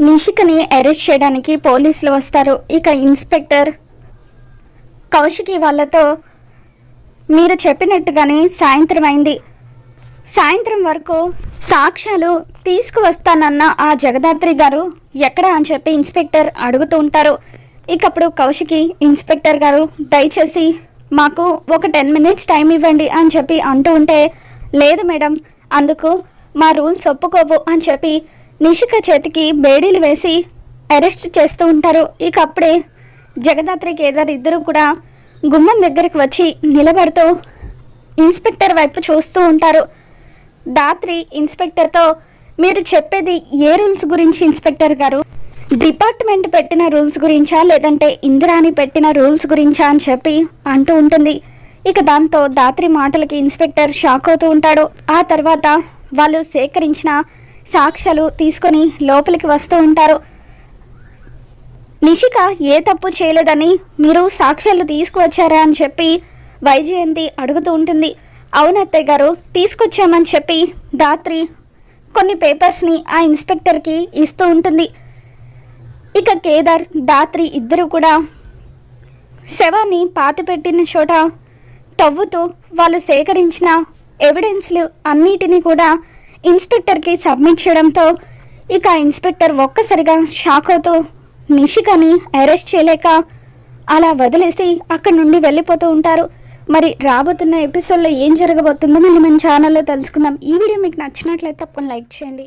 నిషికని arrest చేయడానికి పోలీసులు వస్తారు. ఇక ఇన్స్పెక్టర్ కౌశికి వాళ్ళతో మీరు చెప్పినట్టుగానే సాయంత్రం అయింది, సాయంత్రం వరకు సాక్ష్యాలు తీసుకువస్తానన్న ఆ జగదాత్రి గారు ఎక్కడ అని చెప్పి ఇన్స్పెక్టర్ అడుగుతూ ఉంటారు. ఇకప్పుడు కౌశికి ఇన్స్పెక్టర్ గారు దయచేసి మాకు ఒక 10 minutes టైం ఇవ్వండి అని చెప్పి అంటూ ఉంటే, లేదు మేడం, అందుకు మా రూల్స్ ఒప్పుకోవు అని చెప్పి నిషిక చేతికి బేడీలు వేసి అరెస్ట్ చేస్తూ ఉంటారు. ఇక అప్పుడే జగదాత్రి కేదార్ ఇద్దరు కూడా గుమ్మం దగ్గరికి వచ్చి నిలబడుతూ ఇన్స్పెక్టర్ వైపు చూస్తూ ఉంటారు. దాత్రి ఇన్స్పెక్టర్తో మీరు చెప్పేది ఏ రూల్స్ గురించి ఇన్స్పెక్టర్ గారు? డిపార్ట్మెంట్ పెట్టిన రూల్స్ గురించా లేదంటే ఇందిరాని పెట్టిన రూల్స్ గురించా అని చెప్పి అంటూ ఉంటుంది. ఇక దాంతో దాత్రి మాటలకి ఇన్స్పెక్టర్ షాక్ అవుతూ ఉంటాడు. ఆ తర్వాత వాళ్ళు సేకరించిన సాక్ష్యాలు తీసుకొని లోపలికి వస్తూ ఉంటారు. నిషిక ఏ తప్పు చేయలేదని మీరు సాక్ష్యాలు తీసుకువచ్చారా అని చెప్పి వైజయంతి అడుగుతూ ఉంటుంది. అవునత్తయ్య గారు, తీసుకొచ్చామని చెప్పి దాత్రి కొన్ని పేపర్స్ని ఆ ఇన్స్పెక్టర్కి ఇస్తూ ఉంటుంది. ఇక కేదార్ దాత్రి ఇద్దరు కూడా శవాన్ని పాతిపెట్టిన చోట తవ్వుతూ వాళ్ళు సేకరించిన ఎవిడెన్స్లు అన్నిటినీ కూడా ఇన్స్పెక్టర్కి సబ్మిట్ చేయడంతో ఇక ఇన్స్పెక్టర్ ఒక్కసారిగా షాక్ అవుతూ నిషికని అరెస్ట్ చేయలేక అలా వదిలేసి అక్కడి నుండి వెళ్ళిపోతూ ఉంటారు. మరి రాబోతున్న ఎపిసోడ్లో ఏం జరగబోతుందో మళ్ళీ మన ఛానల్లో తెలుసుకుందాం. ఈ వీడియో మీకు నచ్చినట్లయితే తప్పకుండా లైక్ చేయండి.